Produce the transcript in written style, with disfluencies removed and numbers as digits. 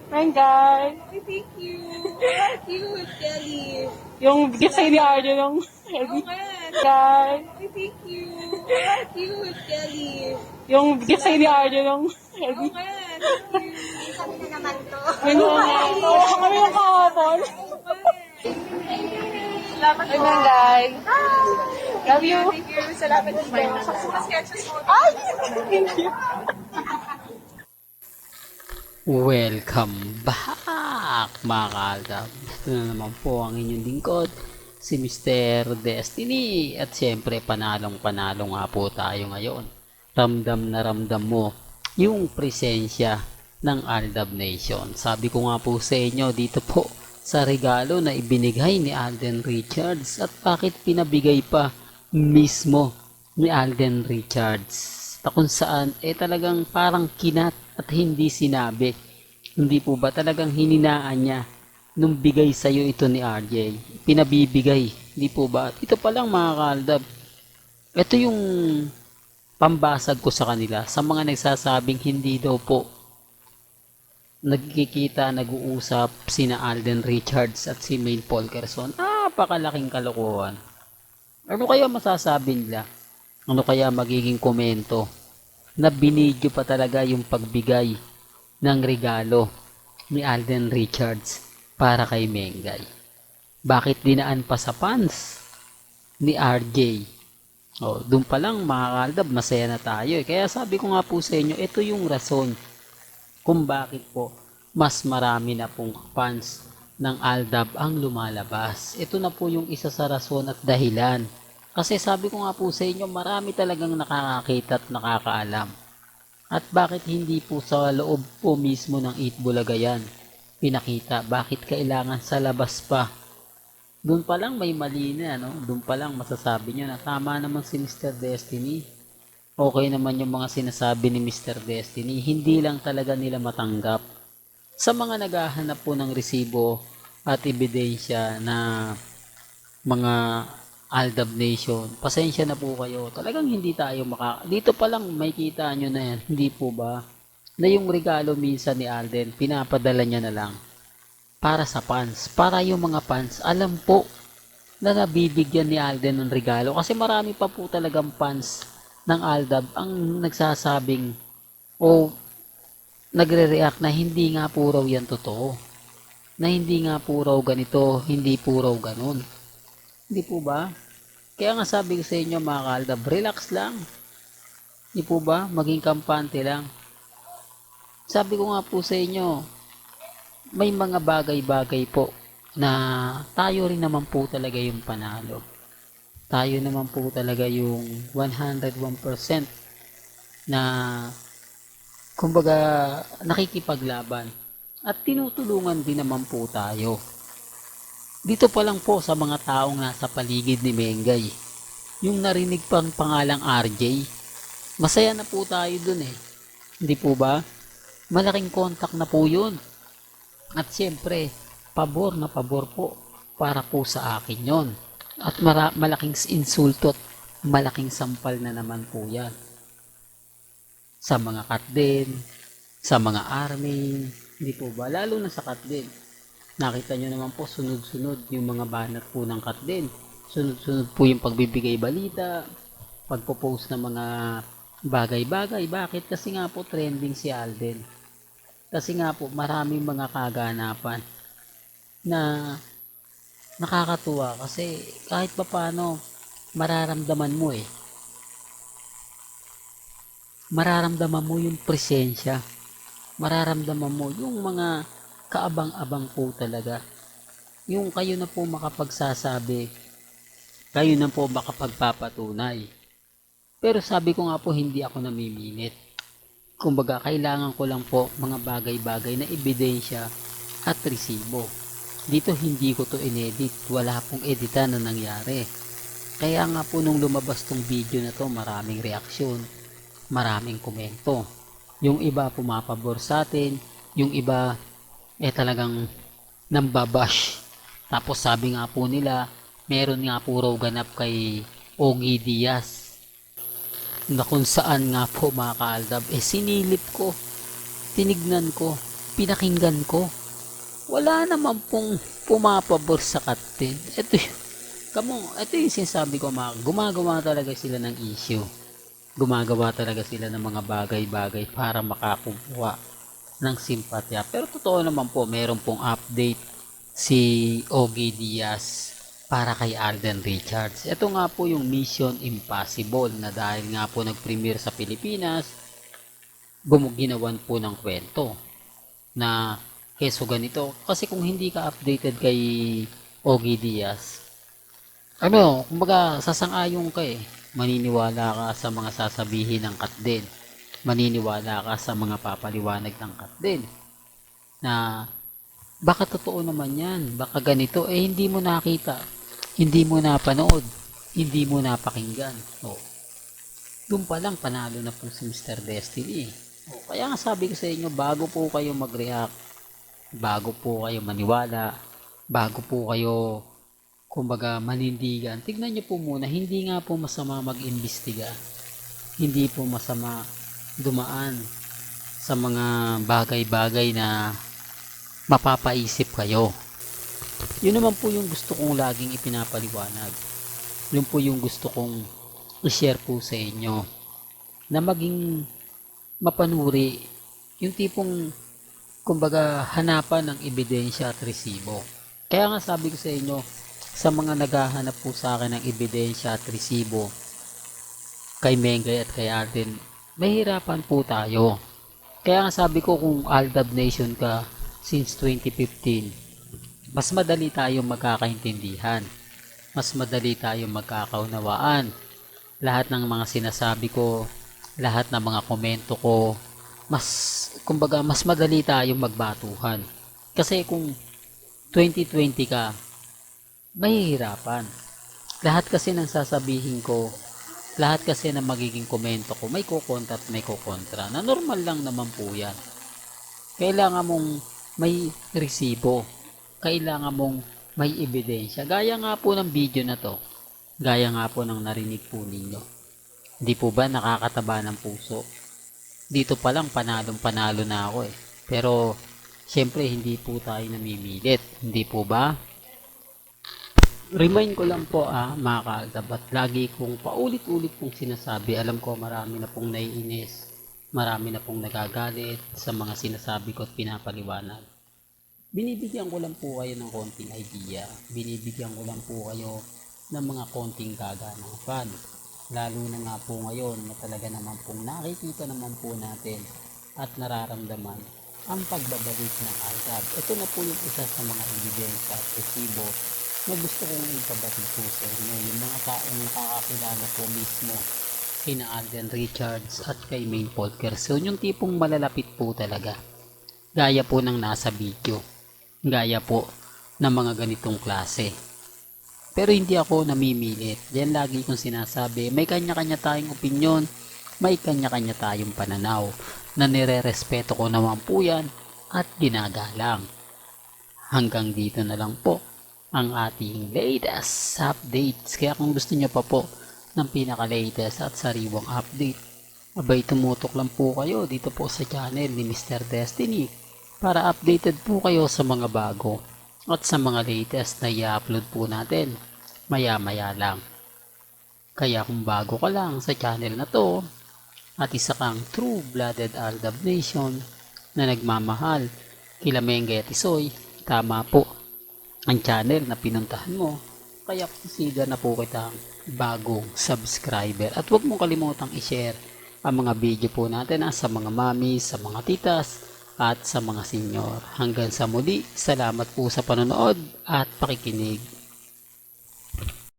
Ayun guys. Ay, thank you. How cute, Kelly. Yung bigay sa'yo ni Arjo yung heavy. Okay. Guys. Ay, thank you. How cute, Kelly. Yung bigay sa'yo ni Arjo yung heavy. Okay. Thank you. Kami na naman to. Oo, kami yung kahapon. Salamat po. Ayun guys. Love you. Thank you. Salamat din po. Sa sketches mo. Ay! Thank you. Welcome back mga kalab. Ito na naman po ang inyong lingkod, si Mr. Destiny. At syempre panalong nga po tayo ngayon. Ramdam na ramdam mo yung presensya ng Aldab Nation. Sabi ko nga po sa inyo dito po sa regalo na ibinigay ni Alden Richards. At bakit pinabigay pa mismo ni Alden Richards? Na kung saan talagang parang kinat at hindi sinabi. Hindi po ba talagang hininaan niya nung bigay sa iyo ito ni RJ? Pinabibigay, hindi po ba? Ito pa lang mga kaaldab. Ito yung pambasag ko sa kanila sa mga nagsasabing hindi daw po nagkikita, nag-uusap sina Alden Richards at si Maine Polkerson. Napakalaking kalokohan. Ano kaya masasabi nila? Ano kaya magiging komento na binidyo pa talaga yung pagbigay ng regalo ni Alden Richards para kay Mengay? Bakit dinaan pa sa fans ni RJ? Doon pa lang mga kaldab, masaya na tayo. Kaya sabi ko nga po sa inyo, ito yung rason kung bakit po mas marami na pong fans ng Aldab ang lumalabas. Ito na po yung isa sa rason at dahilan. Kasi sabi ko nga po sa inyo, marami talagang nakakakita at nakakaalam. At bakit hindi po sa loob po mismo ng Itbulaga yan pinakita? Bakit kailangan sa labas pa? Doon pa lang may mali na, no? Doon pa lang masasabi nyo na tama naman si Mr. Destiny. Okay naman yung mga sinasabi ni Mr. Destiny. Hindi lang talaga nila matanggap. Sa mga naghahanap po ng resibo at ebidensya na mga Aldab Nation, pasensya na po kayo. Talagang hindi tayo dito pa lang may kita nyo na yan. Hindi po ba? Na yung regalo minsan ni Alden, pinapadala niya na lang para sa fans. Para yung mga fans, alam po na nabibigyan ni Alden ng regalo. Kasi marami pa po talagang fans ng Aldab ang nagsasabing o nagre-react na hindi nga po raw yan totoo. Na hindi nga po raw ganito, hindi po raw ganun. Hindi po ba? Kaya nga sabi ko sa inyo mga kaaldab, relax lang. Hindi po ba? Maging kampante lang. Sabi ko nga po sa inyo, may mga bagay-bagay po na tayo rin naman po talaga yung panalo. Tayo naman po talaga yung 101% na kumbaga nakikipaglaban. At tinutulungan din naman po tayo. Dito pa lang po sa mga taong nasa paligid ni Mengay, yung narinig pang pangalang RJ, masaya na po tayo dun eh. Hindi po ba? Malaking kontak na po yun. At syempre, pabor na pabor po para po sa akin yon. At malaking insulto at malaking sampal na naman po yan. Sa mga katden, sa mga army, hindi po ba? Lalo na sa katden. Nakita nyo naman po sunod-sunod yung mga banat po ng katden. Sunod-sunod po yung pagbibigay balita, pagpo-post ng mga bagay-bagay. Bakit? Kasi nga po trending si Alden. Kasi nga po maraming mga kaganapan na nakakatuwa kasi kahit pa paano mararamdaman mo mararamdaman mo yung presensya, mararamdaman mo yung mga kaabang-abang po talaga. Yung kayo na po makapagsasabi, kayo na po makapagpapatunay. Pero sabi ko nga po, hindi ako namimilit. Kumbaga, kailangan ko lang po mga bagay-bagay na ebidensya at resibo. Dito hindi ko to inedit, wala pong editan na nangyari. Kaya nga po nung lumabas tong video na to, maraming reaksyon, maraming komento. Yung iba pumapabor sa atin, yung iba talagang nambabash. Tapos sabi nga po nila, meron nga po raw ganap kay Ogie Diaz na kung saan nga po mga kaaldab, sinilip ko, tinignan ko, pinakinggan ko, wala naman pong pumapabor sa cut 10. Ito yung sinasabi ko, gumagawa talaga sila ng issue. Gumagawa talaga sila ng mga bagay-bagay para makakuha ng simpatya. Pero totoo naman po, meron pong update si Ogie Diaz para kay Alden Richards. Ito nga po yung Mission Impossible na dahil nga po nag-premiere sa Pilipinas, ginawan po ng kwento na keso ganito. Kasi kung hindi ka updated kay Ogie Diaz, kumbaga sasang-ayon ka eh. Maniniwala ka sa mga sasabihin ng Katden. Maniniwala ka sa mga papaliwanag ng Katden. Na baka totoo naman yan. Baka ganito. Hindi mo nakita. Hindi mo napanood. Hindi mo napakinggan. Doon pa lang panalo na po si Mr. Destiny. Kaya nga sabi ko sa inyo, bago po kayo mag-react, bago po kayo maniwala, bago po kayo kumbaga manindigan, tignan nyo po muna, hindi nga po masama mag-imbestiga, hindi po masama dumaan sa mga bagay-bagay na mapapaisip kayo. Yun naman po yung gusto kong laging ipinapaliwanag, yun po yung gusto kong i-share po sa inyo, na maging mapanuri, yung tipong kumbaga hanapan ng ebidensya at resibo. Kaya nga sabi ko sa inyo, sa mga naghahanap po sa akin ng ebidensya at resibo kay Mengay at kay Alden, mahirapan po tayo. Kaya nga sabi ko, kung Aldab Nation ka since 2015, mas madali tayong magkakaintindihan, mas madali tayong magkakaunawaan. Lahat ng mga sinasabi ko, lahat ng mga komento ko, kumbaga mas madali tayong magbatuhan. Kasi kung 2020 ka, mahihirapan. Lahat kasi ng sasabihin ko, lahat kasi ng magiging komento ko, may kukontra at may kukontra, na normal lang naman po yan. Kailangan mong may resibo, kailangan mong may ebidensya. Gaya nga po ng video na to, gaya nga po ng narinig po ninyo. Hindi po ba nakakataba ng puso? Dito pa lang panalong-panalo na ako eh. Pero syempre hindi po tayo namimilit, hindi po ba? Remind ko lang po mga kaaldab, at lagi kong paulit-ulit pong sinasabi, alam ko marami na pong naiinis, marami na pong nagagalit sa mga sinasabi ko at pinapaliwanag. Binibigyan ko lang po kayo ng konting idea, binibigyan ko lang po kayo ng mga konting gaganang fan. Lalo na nga po ngayon na talaga naman pong nakikita naman po natin at nararamdaman ang pagbabalik ng Aldab. Ito na po yung isa sa mga ebidensya at resibo na gusto kong ipabatid po sa inyo. Yung mga taong nakakakilala po mismo kina Alden Richards at kay Maine Polkerson, yung tipong malalapit po talaga. Gaya po ng nasa video. Gaya po ng mga ganitong klase. Pero hindi ako namimilit. Diyan lagi kong sinasabi, may kanya-kanya tayong opinyon, may kanya-kanya tayong pananaw, na nire-respeto ko naman po yan at ginagalang. Hanggang dito na lang po ang ating latest updates. Kaya kung gusto nyo pa po ng pinaka-latest at sariwang update, abay tumutok lang po kayo dito po sa channel ni Mr. Destiny para updated po kayo sa mga bago at sa mga latest na i-upload po natin maya-maya lang. Kaya kung bago ka lang sa channel na to at isa kang true-blooded Aldab Nation na nagmamahal kila Mengay at Isoy, tama po ang channel na pinuntahan mo. Kaya consider na po kitang bagong subscriber. At huwag mong kalimutang i-share ang mga video po natin sa mga mami, sa mga titas, at sa mga senior. Hanggang sa muli, salamat po sa panonood at pakikinig.